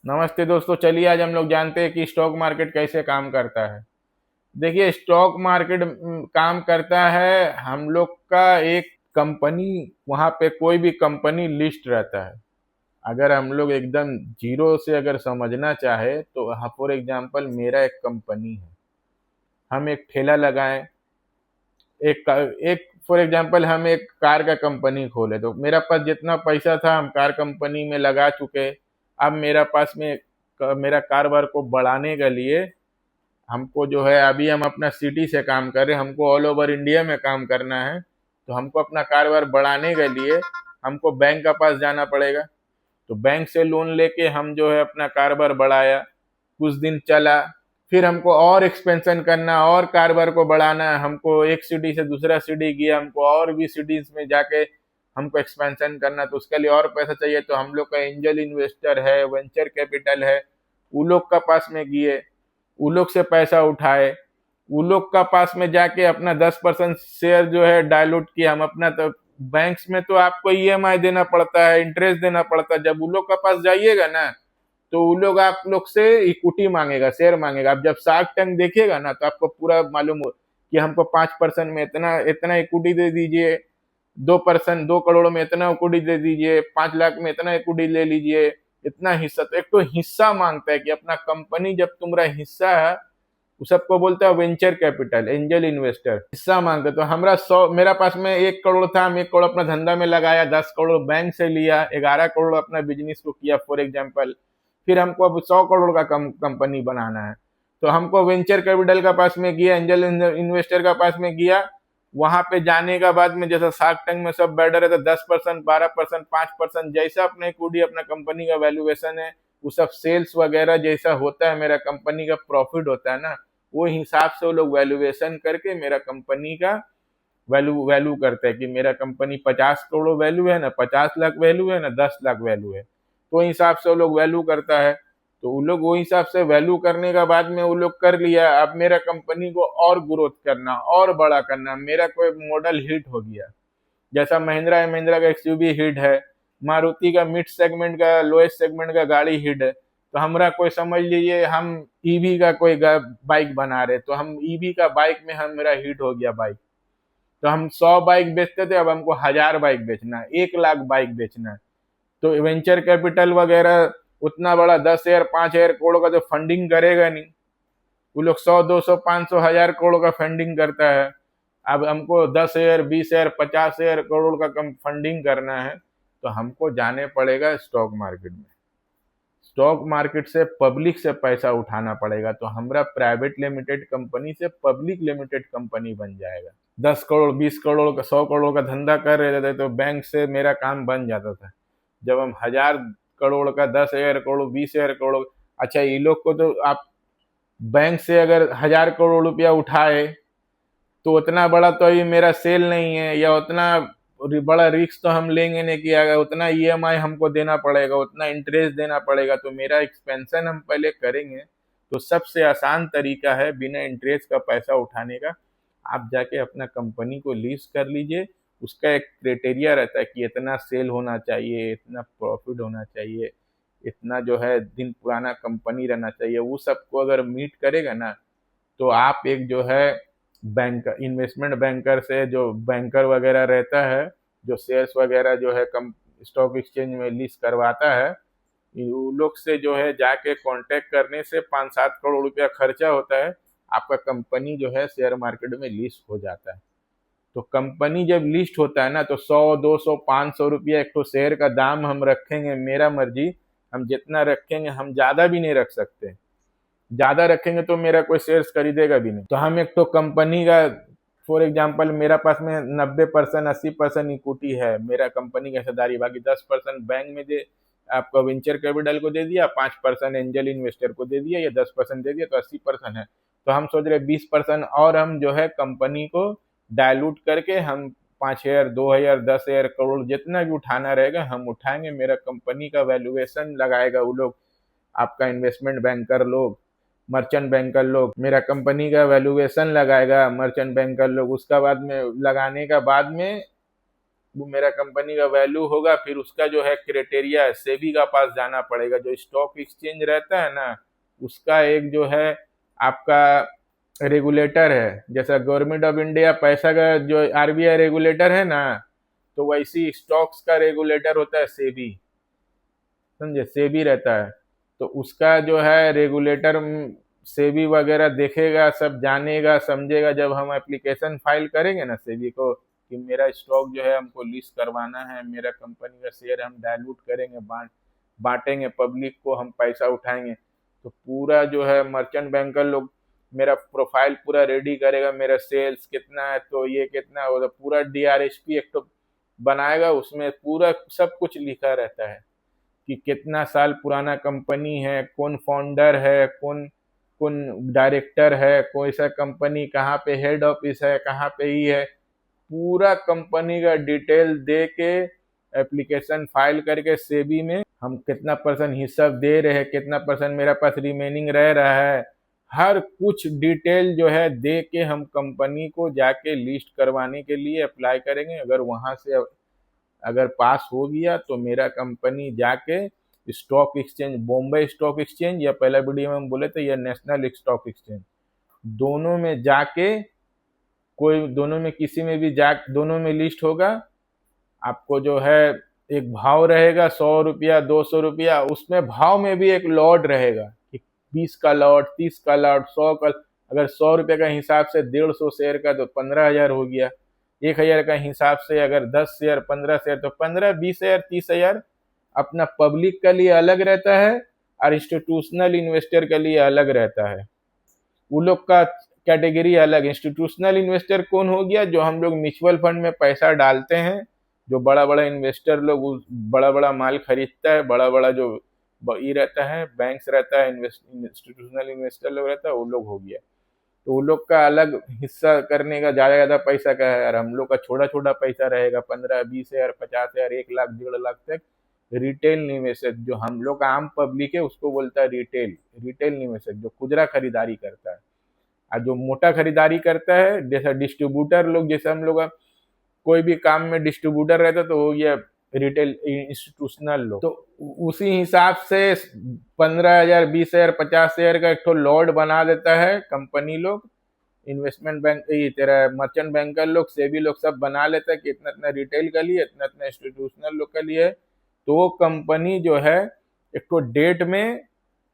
नमस्ते दोस्तों, चलिए आज हम लोग जानते हैं कि स्टॉक मार्केट कैसे काम करता है। देखिए, स्टॉक मार्केट काम करता है, हम लोग का एक कंपनी, वहाँ पे कोई भी कंपनी लिस्ट रहता है। अगर हम लोग एकदम जीरो से अगर समझना चाहे तो फॉर एग्जांपल मेरा एक कंपनी है, हम एक ठेला लगाएं, एक फॉर एग्जांपल हम एक कार का कंपनी खोले, तो मेरा पास जितना पैसा था हम कार कंपनी में लगा चुके। अब मेरा पास में मेरा कारोबार को बढ़ाने के लिए हमको जो है, अभी हम अपना सिटी से काम कर रहे हैं, हमको ऑल ओवर इंडिया में काम करना है। तो हमको अपना कारोबार बढ़ाने के लिए हमको बैंक का पास जाना पड़ेगा। तो बैंक से लोन लेके हम जो है अपना कारोबार बढ़ाया, कुछ दिन चला, फिर हमको और एक्सपेंशन करना और कारोबार को बढ़ाना है। हमको एक सिटी से दूसरा सिटी गया, हमको और भी सिटीज में जाके हमको एक्सपेंशन करना, तो उसके लिए और पैसा चाहिए। तो हम लोग का एंजल इन्वेस्टर है, वेंचर कैपिटल है, वो लोग का पास में गए, वो लोग से पैसा उठाए, वो लोग का पास में जाके अपना 10% शेयर जो है डायलूट किया हम अपना। तो बैंक्स में तो आपको ईएमआई देना पड़ता है, इंटरेस्ट देना पड़ता है। जब वो लोग का पास जाइएगा ना, तो वो लोग आप लोग से इक्विटी मांगेगा, शेयर मांगेगा। आप जब शार्क टैंक देखिएगा ना, तो आपको पूरा मालूम हो कि हमको 5% में इतना इतना इक्विटी दे दीजिए, 2%, 2 करोड़ में इतना इक्विटी दे दीजिए, 5 लाख में इतना इक्विटी ले लीजिए, इतना हिस्सा। तो एक तो हिस्सा मांगता है कि अपना कंपनी जब तुम्हारा हिस्सा है, वो सबको बोलता है वेंचर कैपिटल, एंजल इन्वेस्टर, हिस्सा मांगते। तो हमारा 100, मेरा पास में 1 करोड़ था, हम 1 करोड़ अपना धंधा में लगाया, 10 करोड़ बैंक से लिया, 11 करोड़ अपना बिजनेस को किया फॉर एग्जाम्पल। फिर हमको अब 100 करोड़ का कंपनी बनाना है, तो हमको वेंचर कैपिटल का पास में गया, एंजल इन्वेस्टर का पास में गया। वहां पे जाने का बाद में जैसा शार्क टैंक में सब बैठे रहते, 10%, 12%, 5%, जैसा अपने इक्विटी अपना कंपनी का वैल्यूएशन है, वो सब सेल्स वगैरह जैसा होता है, मेरा कंपनी का प्रॉफिट होता है ना, वो हिसाब से वो लोग वैल्यूएशन करके मेरा कंपनी का वैल्यू वैल्यू करते हैं कि मेरा कंपनी 50 करोड़ वैल्यू है ना, 50 लाख वैल्यू है ना, 10 लाख वैल्यू है। तो हिसाब से वो लोग वैल्यू करता है। तो वो लोग वो हिसाब से वैल्यू करने का बाद में वो लोग कर लिया। अब मेरा कंपनी को और ग्रोथ करना, और बड़ा करना, मेरा कोई मॉडल हिट हो गया, जैसा महिंद्रा है, महिंद्रा का एक्सयूवी हिट है, मारुति का मिड सेगमेंट का, लोएस्ट सेगमेंट का गाड़ी हिट है। तो हमरा कोई समझ लीजिए हम ईवी का कोई बाइक बना रहे, तो हम ईवी का बाइक में हम मेरा हिट हो गया बाइक। तो हम 100 बाइक बेचते थे, अब हमको 1000 बाइक बेचना है, 1 लाख बाइक बेचना है। तो वेंचर कैपिटल वगैरह उतना बड़ा 10 हजार 5 हजार करोड़ का तो फंडिंग करेगा नहीं। वो लोग 100, 200, 500, 1000 करोड़ का फंडिंग करता है। अब हमको 10 हजार, 20 हजार, 50 हजार करोड़ का कम फंडिंग करना है, तो हमको जाने पड़ेगा स्टॉक मार्केट में। स्टॉक मार्केट से पब्लिक से पैसा उठाना पड़ेगा, तो हमारा प्राइवेट लिमिटेड कंपनी से पब्लिक लिमिटेड कंपनी बन जाएगा। 10 करोड़, 20 करोड़ का, 100 करोड़ का धंधा कर रहे थे तो बैंक से मेरा काम बन जाता था। जब हम 1000 करोड़ का, 10 हजार करोड़, 20 हजार करोड़, अच्छा ये लोग को तो आप बैंक से अगर 1000 करोड़ रुपया उठाए, तो उतना बड़ा तो अभी मेरा सेल नहीं है, या उतना बड़ा रिस्क तो हम लेंगे नहीं कि अगर उतना ईएमआई हमको देना पड़ेगा, उतना इंटरेस्ट देना पड़ेगा। तो मेरा एक्सपेंशन हम पहले करेंगे। तो सबसे आसान तरीका है बिना इंटरेस्ट का पैसा उठाने का, आप जाके अपना कंपनी को लीज कर लीजिए। उसका एक क्राइटेरिया रहता है कि इतना सेल होना चाहिए, इतना प्रॉफिट होना चाहिए, इतना जो है दिन पुराना कंपनी रहना चाहिए। वो सबको अगर मीट करेगा ना, तो आप एक जो है बैंक, इन्वेस्टमेंट बैंकर से, जो बैंकर वगैरह रहता है, जो शेयर्स वगैरह जो है कम स्टॉक एक्सचेंज में लिस्ट करवाता है, वो लोग से जो है जाके कांटेक्ट करने से 5-7 करोड़ रुपया खर्चा होता है, आपका कंपनी जो है शेयर मार्केट में लिस्ट हो जाता है। तो कंपनी जब लिस्ट होता है ना, तो 100, 200, 500 रुपया एक तो शेयर का दाम हम रखेंगे, मेरा मर्जी, हम जितना रखेंगे, हम ज्यादा भी नहीं रख सकते। ज्यादा रखेंगे तो मेरा कोई शेयर्स खरीदेगा भी नहीं। तो हम एक तो कंपनी का, फॉर एग्जाम्पल मेरा पास में 90%, 80% इक्विटी है मेरा कंपनी की हिस्सेदारी, बाकी 10% बैंक में दे, आपका वेंचर कैपिटल को दे दिया, 5% एंजल इन्वेस्टर को दे दिया, या 10% दे दिया, तो 80% है। तो हम सोच रहे 20% और हम जो है कंपनी को डायलूट करके हम 5 हजार, 2 हजार, 10 हजार करोड़ जितना भी उठाना रहेगा हम उठाएंगे। मेरा कंपनी का वैल्यूएशन लगाएगा वो लोग, आपका इन्वेस्टमेंट बैंकर लोग, मर्चेंट बैंकर लोग, मेरा कंपनी का वैल्यूएशन लगाएगा मर्चेंट बैंकर लोग। उसका बाद में लगाने का बाद में वो मेरा कंपनी का वैल्यू होगा, फिर उसका जो है क्राइटेरिया है, सेबी का पास जाना पड़ेगा। जो स्टॉक एक्सचेंज रहता है ना, उसका एक जो है आपका रेगुलेटर है, जैसा गवर्नमेंट ऑफ इंडिया पैसा का जो आरबीआई रेगुलेटर है ना, तो वैसी स्टॉक्स का रेगुलेटर होता है सेबी, समझे, सेबी रहता है। तो उसका जो है रेगुलेटर सेबी वगैरह देखेगा, सब जानेगा समझेगा। जब हम एप्लीकेशन फाइल करेंगे ना सेबी को कि मेरा स्टॉक जो है हमको लिस्ट करवाना है, मेरा कंपनी का शेयर हम डायलूट करेंगे, बांटेंगे पब्लिक को, हम पैसा उठाएंगे, तो पूरा जो है मर्चेंट बैंकर लोग मेरा प्रोफाइल पूरा रेडी करेगा, मेरा सेल्स कितना है, तो ये कितना है, तो पूरा डीआरएसपी एक तो बनाएगा, उसमें पूरा सब कुछ लिखा रहता है कि कितना साल पुराना कंपनी है, कौन फाउंडर है, कौन कौन डायरेक्टर है, कोई सा कंपनी कहाँ पे हेड ऑफिस है, कहाँ पे ही है, पूरा कंपनी का डिटेल दे के एप्लीकेशन फाइल करके सेबी में हम कितना परसेंट हिस्सा दे रहे हैं, कितना परसेंट मेरा पास रिमेनिंग रह रहा है, हर कुछ डिटेल जो है दे के हम कंपनी को जाके लिस्ट करवाने के लिए अप्लाई करेंगे। अगर वहां से अगर पास हो गया तो मेरा कंपनी जाके stock exchange, Bombay stock exchange या पहला वीडियो में हम बोले थे या नेशनल स्टॉक एक्सचेंज, दोनों में जाके, कोई दोनों में किसी में भी जा, दोनों में लिस्ट होगा। आपको जो है एक भाव रहेगा 100 रुपया, 200 रुपया, उसमें भाव में भी एक लॉट रहेगा कि 20 का लॉट, 30 का लॉट, 100 का। अगर 100 रुपये का हिसाब से 150 शेयर का तो 15,000 हो गया। 1,000 का हिसाब से अगर 10 शेयर, 15 शेयर, तो 15, 20,000, 30,000 अपना पब्लिक के लिए अलग रहता है और इंस्टीट्यूशनल इन्वेस्टर के लिए अलग रहता है। वो लोग का कैटेगरी अलग। इंस्टीट्यूशनल इन्वेस्टर कौन हो गया? जो हम लोग म्यूचुअल फंड में पैसा डालते हैं, जो बड़ा बड़ा इन्वेस्टर लोग बड़ा बड़ा माल खरीदता है, बड़ा बड़ा जो ये रहता है, बैंक्स रहता है, इंस्टीट्यूशनल इन्वेस्टर लोग रहता है, वो लोग हो गया। तो वो लोग का अलग हिस्सा करने का ज्यादा पैसा का है, और हम लोग का छोटा छोटा पैसा रहेगा, 15, 20,000, 50,000, 1 लाख, 1.5 लाख तक। रिटेल निवेशक जो हम लोग का आम पब्लिक है उसको बोलता है रिटेल निवेशक, जो खुदरा खरीदारी करता है। और जो मोटा खरीदारी करता है, जैसा डिस्ट्रीब्यूटर लोग, जैसे हम लोग कोई भी काम में डिस्ट्रीब्यूटर रहता है, तो हो गया रिटेल इंस्टीट्यूशनल लोग। तो उसी हिसाब से 15,000, 20,000, 50,000 का एक तो लॉट बना देता है कंपनी लोग, इन्वेस्टमेंट बैंक, तेरा मर्चेंट बैंकर लोग, सेबी लोग सब बना लेता है कि इतना इतना रिटेल का लिए, इतना इतना इंस्टीट्यूशनल लोग का लिए। तो वो कंपनी जो है एक तो डेट में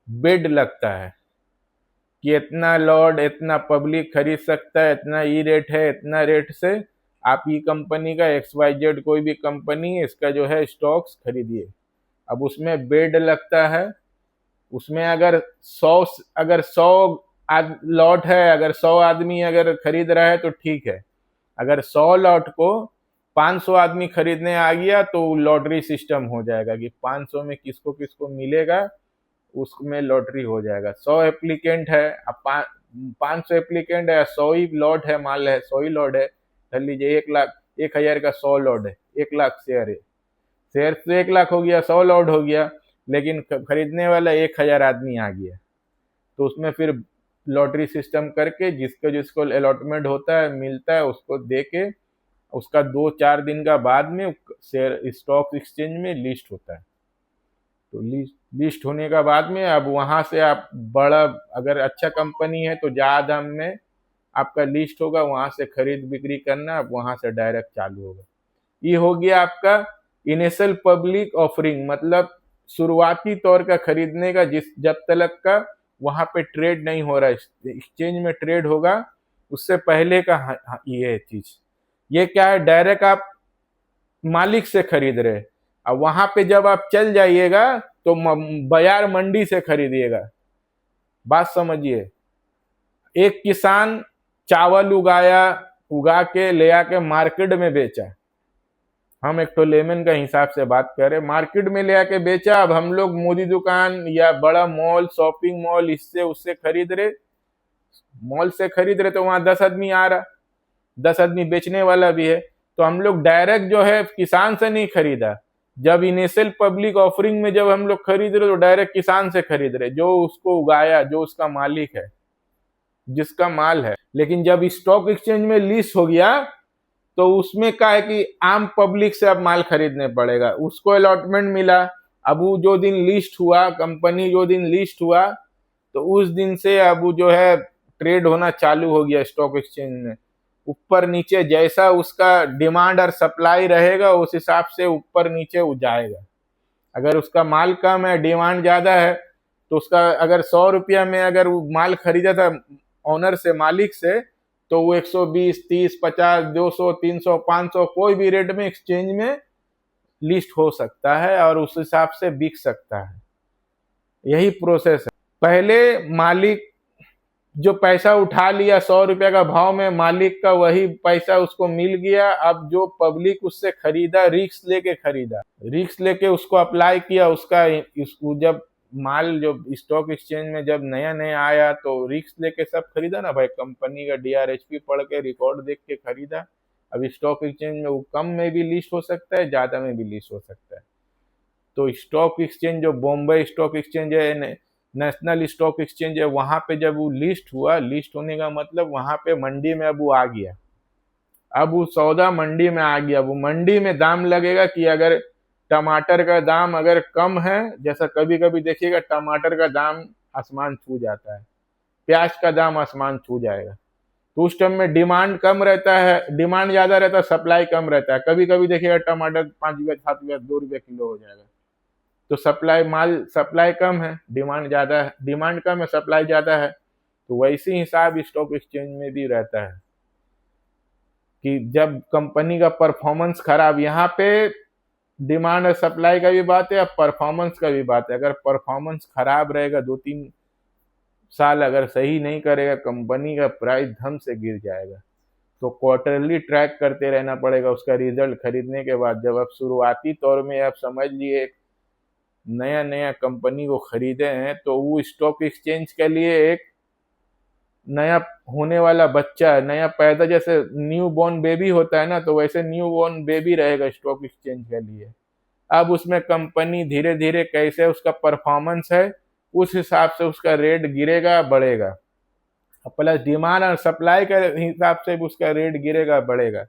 बिड लगता है कि इतना लॉट, इतना पब्लिक खरीद सकता है, इतना ई रेट है, इतना रेट से आप ई कंपनी का XYZ कोई भी कंपनी है, इसका जो है स्टॉक्स खरीदिए। अब उसमें बिड लगता है, उसमें अगर 100 लॉट है, अगर 100 आदमी अगर खरीद रहा है तो ठीक है। अगर 100 लॉट को 500 आदमी खरीदने आ गया तो लॉटरी सिस्टम हो जाएगा कि 500 में किसको किसको मिलेगा, उसमें लॉटरी हो जाएगा। 100 एप्लीकेंट है, अब 500 एप्लीकेंट है, 100 ही लॉट है, मान है 100 ही लॉट है, धर लीजिए 1,00,000, 1,000 का 100 लॉट है, 1,00,000 शेयर है, शेयर तो 1,00,000 हो गया, 100 लॉट हो गया, लेकिन खरीदने वाला 1,000 आदमी आ गया। तो उसमें फिर लॉटरी सिस्टम करके जिसको जिसको अलॉटमेंट होता है, मिलता है, उसको दे के उसका 2-4 दिन का बाद में शेयर स्टॉक एक्सचेंज में लिस्ट होता है। तो लिस्ट होने का बाद में अब वहां से आप बड़ा, अगर अच्छा कंपनी है तो ज्यादा दाम में आपका लिस्ट होगा, वहां से खरीद बिक्री करना, अब वहां से डायरेक्ट चालू होगा। ये हो गया आपका इनिशियल पब्लिक ऑफरिंग, मतलब शुरुआती तौर का खरीदने का, जब तक का वहां पे ट्रेड नहीं हो रहा है, एक्सचेंज में ट्रेड होगा उससे पहले का ये चीज। ये क्या है? डायरेक्ट आप मालिक से खरीद रहे। अब वहां पे जब आप चल जाइएगा तो बाजार मंडी से खरीदिएगा। बात समझिए, एक किसान चावल उगा के ले आके मार्केट में बेचा, हम एक तो लेमन का हिसाब से बात करें, मार्केट में ले आके बेचा। अब हम लोग मोदी दुकान या बड़ा मॉल, शॉपिंग मॉल, इससे उससे खरीद रहे, मॉल से खरीद रहे, तो वहां 10 आदमी आ रहा, 10 आदमी बेचने वाला भी है। तो हम लोग डायरेक्ट जो है किसान से नहीं खरीदा। जब इनिशियल पब्लिक ऑफरिंग में जब हम लोग खरीद रहे तो डायरेक्ट किसान से खरीद रहे, जो उसको उगाया, जो उसका मालिक है, जिसका माल है। लेकिन जब स्टॉक एक्सचेंज में लिस्ट हो गया तो उसमें क्या है कि आम पब्लिक से अब माल खरीदने पड़ेगा, उसको अलॉटमेंट मिला। अब वो जो दिन लिस्ट हुआ, कंपनी जो दिन लिस्ट हुआ, तो उस दिन से अब वो जो है ट्रेड होना चालू हो गया स्टॉक एक्सचेंज में। ऊपर नीचे जैसा उसका डिमांड और सप्लाई रहेगा उस हिसाब से ऊपर नीचे वो जाएगा। अगर उसका माल कम है, डिमांड ज्यादा है, तो उसका अगर 100 रुपया में अगर वो माल खरीदा था ऑनर से, मालिक से, तो वो 120, 30, 50, 200, 300, 500 कोई भी रेट में एक्सचेंज में लिस्ट हो सकता है और उस हिसाब से बिक सकता है। यही प्रोसेस है। पहले मालिक जो पैसा उठा लिया 100 रुपया का भाव में, मालिक का वही पैसा उसको मिल गया। अब जो पब्लिक उससे खरीदा, रिस्क लेके खरीदा, रिस्क लेके उसको अप्लाई किया, उसका जब माल जो स्टॉक एक्सचेंज में जब नया नया आया तो रिस्क लेके सब खरीदा ना भाई, कंपनी का DRHP पढ़ के, रिकॉर्ड देख के खरीदा। अब स्टॉक एक्सचेंज में वो कम में भी लिस्ट हो सकता है, ज्यादा में भी लिस्ट हो सकता है। तो स्टॉक एक्सचेंज जो बॉम्बे स्टॉक एक्सचेंज है, नेशनल स्टॉक एक्सचेंज है, वहां पे जब वो लिस्ट हुआ, लिस्ट होने का मतलब वहां पे मंडी में अब वो आ गया। अब वो सौदा मंडी में आ गया। वो मंडी में दाम लगेगा कि अगर टमाटर का दाम अगर कम है, जैसा कभी कभी देखिएगा टमाटर का दाम आसमान छू जाता है, प्याज का दाम आसमान छू जाएगा, तो उस टाइम में डिमांड कम रहता है, डिमांड ज्यादा रहता है, सप्लाई कम रहता है। कभी कभी देखिएगा टमाटर 5 रुपया, 7 रुपया, 2 रुपया किलो हो जाएगा। तो सप्लाई कम है, डिमांड ज्यादा है, डिमांड कम है, सप्लाई ज्यादा है। तो वैसे हिसाब स्टॉक एक्सचेंज में भी रहता है कि जब कंपनी का परफॉर्मेंस खराब, यहाँ पे डिमांड और सप्लाई का भी बात है, अब परफॉर्मेंस का भी बात है। अगर परफॉर्मेंस खराब रहेगा, 2-3 साल अगर सही नहीं करेगा, कंपनी का प्राइस धम से गिर जाएगा। तो क्वार्टरली ट्रैक करते रहना पड़ेगा उसका रिजल्ट खरीदने के बाद। जब आप शुरुआती तौर में आप समझ लिए नया नया कंपनी को खरीदे हैं, तो वो स्टॉक एक्सचेंज के लिए एक नया होने वाला बच्चा है, नया पैदा, जैसे न्यू बॉर्न बेबी होता है ना, तो वैसे न्यू बॉर्न बेबी रहेगा स्टॉक एक्सचेंज के लिए। अब उसमें कंपनी धीरे धीरे कैसे उसका परफॉर्मेंस है, उस हिसाब से उसका रेट गिरेगा बढ़ेगा, प्लस डिमांड और सप्लाई के हिसाब से भी उसका रेट गिरेगा बढ़ेगा।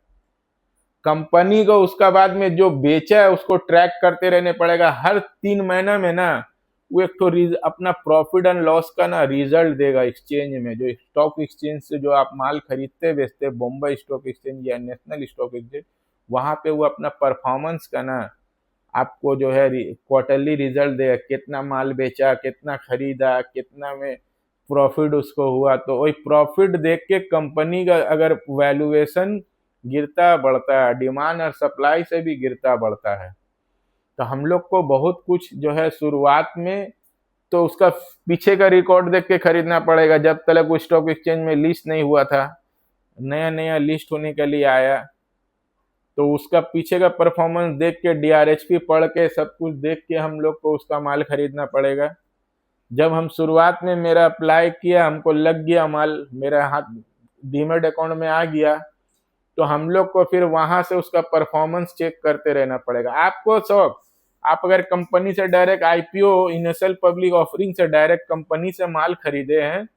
कंपनी को उसका बाद में जो बेचा है उसको ट्रैक करते रहने पड़ेगा। हर 3 महीना में ना वो एक तो अपना प्रॉफिट एंड लॉस का ना रिजल्ट देगा एक्सचेंज में। जो स्टॉक एक्सचेंज से जो आप माल खरीदते बेचते, बॉम्बे स्टॉक एक्सचेंज या नेशनल स्टॉक एक्सचेंज, वहां पे वो अपना परफॉर्मेंस का ना आपको जो है क्वार्टरली रिजल्ट देगा, कितना माल बेचा, कितना खरीदा, कितना में प्रॉफिट उसको हुआ। तो वही प्रॉफिट देख के कंपनी का अगर वैल्यूएशन गिरता बढ़ता है, डिमांड और सप्लाई से भी गिरता बढ़ता है। तो हम लोग को बहुत कुछ जो है शुरुआत में तो उसका पीछे का रिकॉर्ड देख के खरीदना पड़ेगा। जब तक वो स्टॉक एक्सचेंज में लिस्ट नहीं हुआ था, नया नया लिस्ट होने के लिए आया, तो उसका पीछे का परफॉर्मेंस देख के, DRHP पढ़ के, सब कुछ देख के हम लोग को उसका माल खरीदना पड़ेगा। जब हम शुरुआत में मेरा अप्लाई किया, हमको लग गया माल, मेरा हाथ डीमैट अकाउंट में आ गया, तो हम लोग को फिर वहां से उसका परफॉर्मेंस चेक करते रहना पड़ेगा। आपको सब, आप अगर कंपनी से direct IPO, initial public offering से डायरेक्ट कंपनी से माल खरीदे हैं,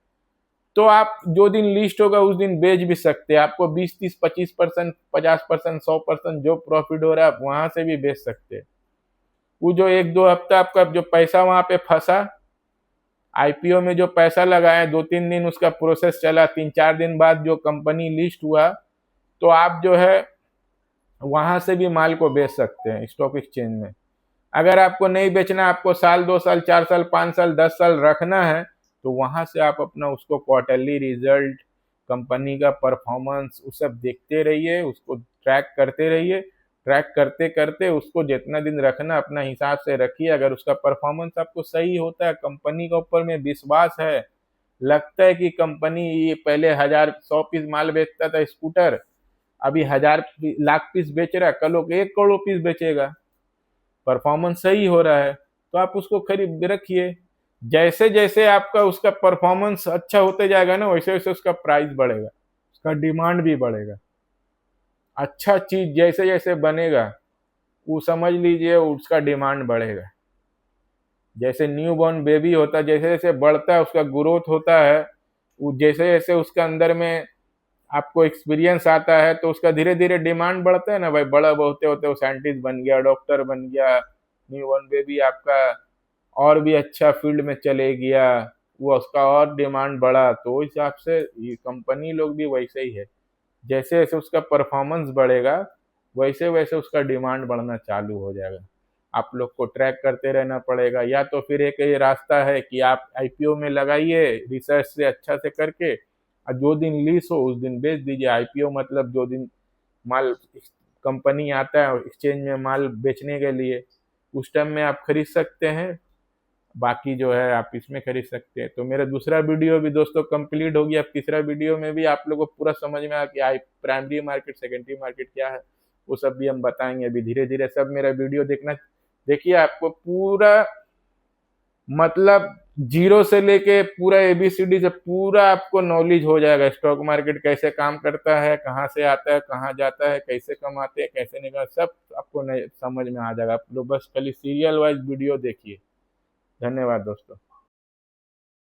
तो आप जो दिन लिस्ट होगा उस दिन बेच भी सकते हैं। आपको 20, 30, 25%, 50%, 100% जो प्रॉफिट हो रहा है आप वहां से भी बेच सकते हैं। वो जो 1-2 हफ्ता आपका जो पैसा वहां पे फंसा, IPO में जो पैसा लगाए, 2-3 दिन उसका प्रोसेस चला, 3-4 दिन बाद जो कंपनी लिस्ट हुआ, तो आप जो है वहां से भी माल को बेच सकते हैं स्टॉक एक्सचेंज में। अगर आपको नहीं बेचना, आपको साल, 2 साल, 4 साल, 5 साल, 10 साल रखना है, तो वहां से आप अपना उसको क्वार्टरली रिजल्ट, कंपनी का परफॉर्मेंस, वो सब देखते रहिए, उसको ट्रैक करते रहिए। ट्रैक करते करते उसको जितना दिन रखना अपना हिसाब से रखिए। अगर उसका परफॉर्मेंस आपको सही होता है, कंपनी के ऊपर में विश्वास है, लगता है कि कंपनी ये पहले 1,000-100 पीस माल बेचता था स्कूटर, अभी 1,000 लाख पीस बेच रहा है, कल वो 1 करोड़ पीस बेचेगा, परफॉर्मेंस सही हो रहा है, तो आप उसको खरीद रखिए। जैसे जैसे आपका उसका परफॉर्मेंस अच्छा होते जाएगा ना, वैसे वैसे उसका प्राइस बढ़ेगा, उसका डिमांड भी बढ़ेगा। अच्छा चीज जैसे जैसे बनेगा, वो समझ लीजिए उसका डिमांड बढ़ेगा। जैसे न्यू बॉर्न बेबी होता है, जैसे जैसे बढ़ता है, उसका ग्रोथ होता है, वो जैसे जैसे उसके अंदर में आपको एक्सपीरियंस आता है तो उसका धीरे धीरे डिमांड बढ़ता है ना भाई, बड़ा होते होते वो साइंटिस्ट बन गया, डॉक्टर बन गया, न्यू बॉर्न बेबी आपका और भी अच्छा फील्ड में चले गया, वो उसका और डिमांड बढ़ा, तो उस हिसाब से ये कंपनी लोग भी वैसे ही है, जैसे जैसे उसका परफॉर्मेंस बढ़ेगा वैसे वैसे उसका डिमांड बढ़ना चालू हो जाएगा। आप लोग को ट्रैक करते रहना पड़ेगा, या तो फिर एक ये रास्ता है कि आप आईपीओ में लगाइए रिसर्च से अच्छा से करके, और जो दिन लीज हो उस दिन बेच दीजिए। आईपीओ मतलब जो दिन माल कंपनी आता है एक्सचेंज में माल बेचने के लिए, उस टाइम में आप खरीद सकते हैं, बाकी जो है आप इसमें खरीद सकते हैं। तो मेरा दूसरा वीडियो भी दोस्तों कंप्लीट हो गया। अब तीसरा वीडियो में भी आप लोगों को पूरा समझ में आया कि आई प्राइमरी मार्केट सेकेंडरी मार्केट क्या है, वो सब भी हम बताएंगे अभी धीरे धीरे। सब मेरा वीडियो देखना, देखिए आपको पूरा मतलब जीरो से लेके पूरा एबीसीडी से पूरा आपको नॉलेज हो जाएगा, स्टॉक मार्केट कैसे काम करता है, कहाँ से आता है, कहाँ जाता है, कैसे कमाते हैं, कैसे निकल, सब आपको समझ में आ जाएगा। आप लोग बस खाली सीरियल वाइज वीडियो देखिए। धन्यवाद दोस्तों।